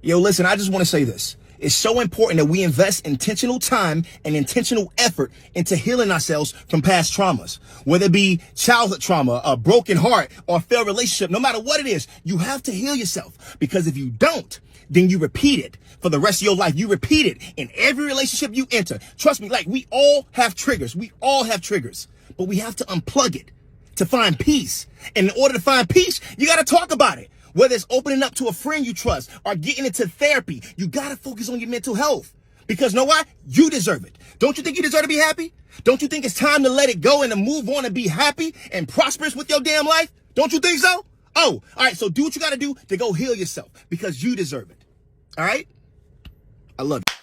Yo, listen, I just want to say this. It's so important that we invest intentional time and intentional effort into healing ourselves from past traumas. Whether it be childhood trauma, a broken heart, or a failed relationship, no matter what it is, you have to heal yourself. Because if you don't, then you repeat it for the rest of your life. You repeat it in every relationship you enter. Trust me, like, we all have triggers. We all have triggers. But we have to unplug it to find peace. And in order to find peace, you got to talk about it. Whether it's opening up to a friend you trust or getting into therapy, you got to focus on your mental health. Because you know what? You deserve it. Don't you think you deserve to be happy? Don't you think it's time to let it go and to move on and be happy and prosperous with your damn life? Don't you think so? Oh, all right. So do what you got to do to go heal yourself because you deserve it. All right? I love you.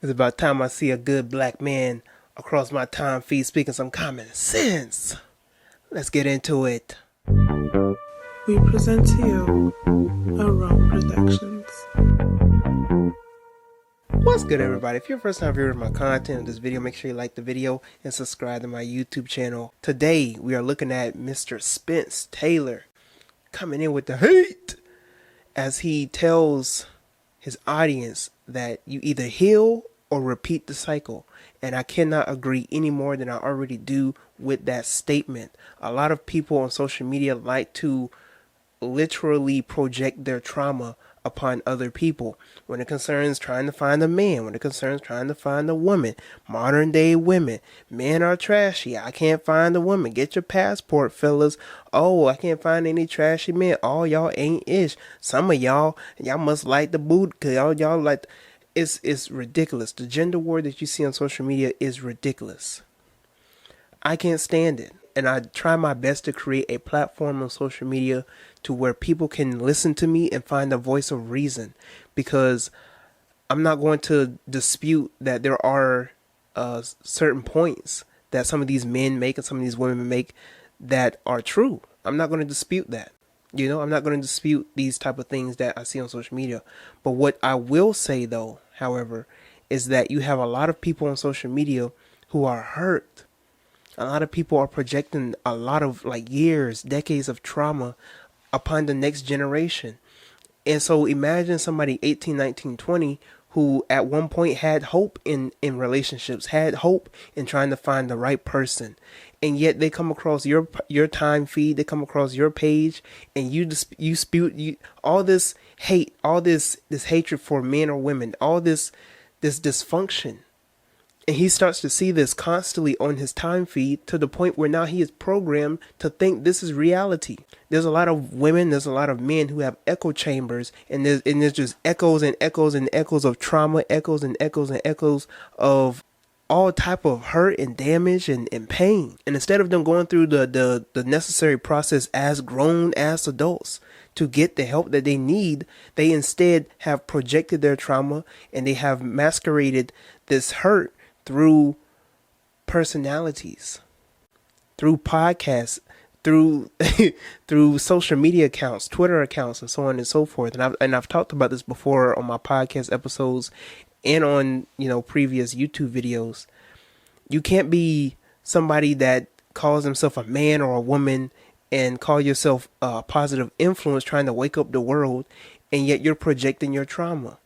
It's about time I see a good black man across my time feed speaking some common sense. Let's get into it. We present to you Aram Productions. What's good, everybody? If you're first time viewer of my content in this video, make sure you like the video and subscribe to my YouTube channel. Today, we are looking at Mr. Spence Taylor coming in with the hate as he tells his audience that you either heal or repeat the cycle. And I cannot agree any more than I already do with that statement. A lot of people on social media like to literally project their trauma upon other people. When it concerns trying to find a man, when it concerns trying to find a woman, modern day women, men are trashy. I can't find a woman. Get your passport, fellas. Oh, I can't find any trashy men. All y'all ain't ish. Some of y'all must like the boot, cause y'all like. It's ridiculous. The gender war that you see on social media is ridiculous. I can't stand it. And I try my best to create a platform on social media to where people can listen to me and find a voice of reason. Because I'm not going to dispute that there are certain points that some of these men make and some of these women make that are true. I'm not going to dispute that. You know, I'm not going to dispute these type of things that I see on social media. But what I will say, though, however, is that you have a lot of people on social media who are hurt. A lot of people are projecting a lot of years, decades of trauma upon the next generation. And so imagine somebody 18, 19, 20 who at one point had hope in relationships, had hope in trying to find the right person. And yet they come across your time feed, they come across your page, and you spew all this hate, all this hatred for men or women, all this dysfunction. And he starts to see this constantly on his time feed to the point where now he is programmed to think this is reality. There's a lot of women, there's a lot of men who have echo chambers, and there's just echoes and echoes and echoes of trauma, echoes and echoes and echoes of all type of hurt and damage and pain. And instead of them going through the necessary process as grown as adults to get the help that they need, they instead have projected their trauma and they have masqueraded this hurt through personalities, through podcasts, through through social media accounts, Twitter accounts, and so on and so forth. And I've talked about this before on my podcast episodes and on previous YouTube videos. You can't be somebody that calls himself a man or a woman and call yourself a positive influence trying to wake up the world, and yet you're projecting your trauma.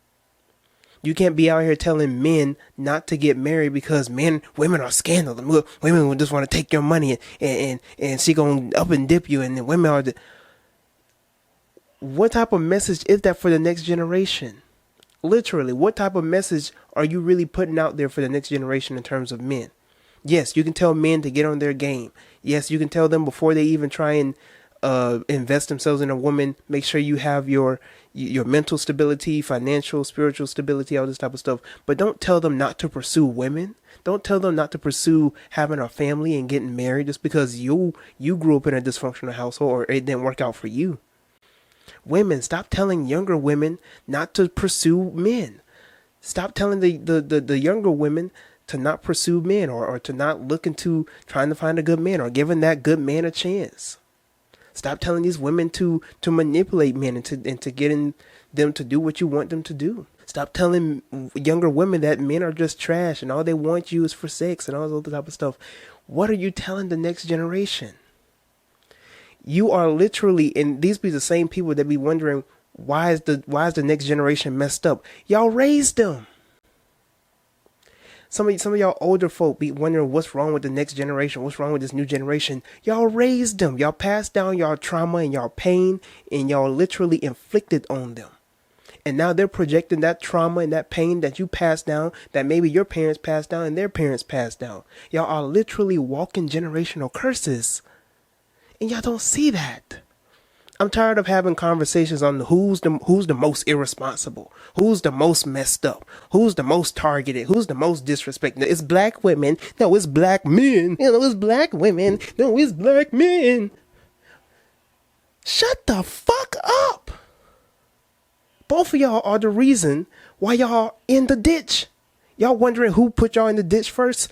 You can't be out here telling men not to get married because women are scandalous. Women will just want to take your money and she gonna up and dip you, and the women are. What type of message is that for the next generation? Literally, what type of message are you really putting out there for the next generation in terms of men? Yes, you can tell men to get on their game. Yes, you can tell them before they even try and invest themselves in a woman, make sure you have your mental stability, financial, spiritual stability, all this type of stuff. But don't tell them not to pursue women. Don't tell them not to pursue having a family and getting married just because you grew up in a dysfunctional household or it didn't work out for you. Women, stop telling younger women not to pursue men. Stop telling the younger women to not pursue men or to not look into trying to find a good man or giving that good man a chance. Stop telling these women to manipulate men into getting them to do what you want them to do. Stop telling younger women that men are just trash and all they want you is for sex and all that type of stuff. What are you telling the next generation? You are literally, and these be the same people that be wondering why is the next generation messed up. Y'all raised them. Some of y'all older folk be wondering what's wrong with the next generation, what's wrong with this new generation. Y'all raised them. Y'all passed down y'all trauma and y'all pain, and y'all literally inflicted on them. And now they're projecting that trauma and that pain that you passed down, that maybe your parents passed down and their parents passed down. Y'all are literally walking generational curses. And y'all don't see that. I'm tired of having conversations on who's the most irresponsible, who's the most messed up, who's the most targeted, who's the most disrespected. It's black women. No, it's black men. It's black women. No, it's black men. Shut the fuck up. Both of y'all are the reason why y'all in the ditch. Y'all wondering who put y'all in the ditch first?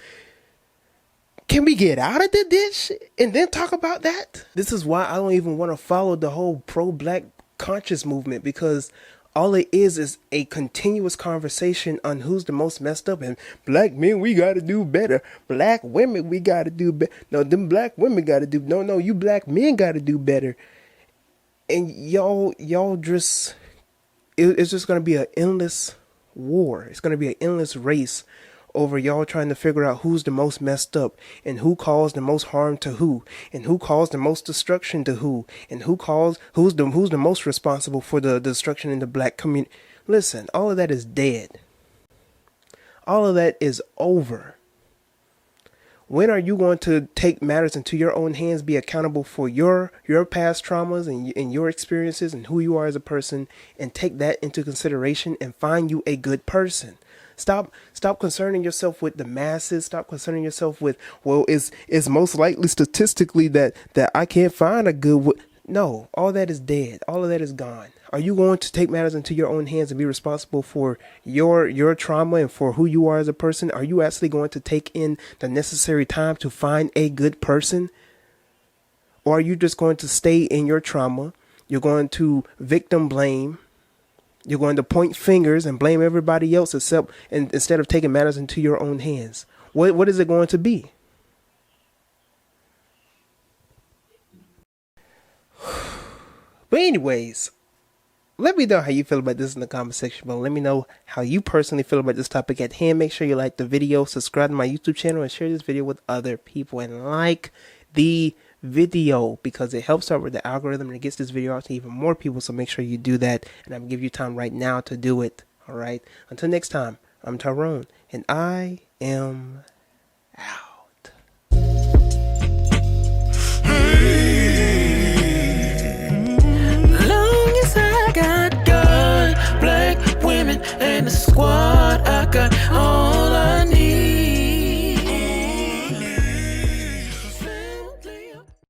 Can we get out of the ditch and then talk about that? This is why I don't even want to follow the whole pro-black conscious movement, because all it is a continuous conversation on who's the most messed up. And black men, we got to do better. Black women, we got to do better. No, them black women got to do. No, you black men got to do better. And y'all just, it's just going to be an endless war. It's going to be an endless race over y'all trying to figure out who's the most messed up, and who caused the most harm to who, and who caused the most destruction to who, and who's the most responsible for the destruction in the black community. Listen, all of that is dead. All of that is over. When are you going to take matters into your own hands, be accountable for your past traumas and your experiences and who you are as a person, and take that into consideration and find you a good person? Stop concerning yourself with the masses. Stop concerning yourself with, well, it's most likely statistically that I can't find a good No, all that is dead. All of that is gone. Are you going to take matters into your own hands and be responsible for your trauma and for who you are as a person? Are you actually going to take in the necessary time to find a good person? Or are you just going to stay in your trauma? You're going to victim blame. You're going to point fingers and blame everybody else instead of taking matters into your own hands. What is it going to be? But anyways, let me know how you feel about this in the comment section below. Let me know how you personally feel about this topic at hand. Make sure you like the video, subscribe to my YouTube channel, and share this video with other people. And like the video, because it helps out with the algorithm and it gets this video out to even more people. So make sure you do that, and I'm gonna give you time right now to do it. All right, until next time, I'm Tyrone, and I am out.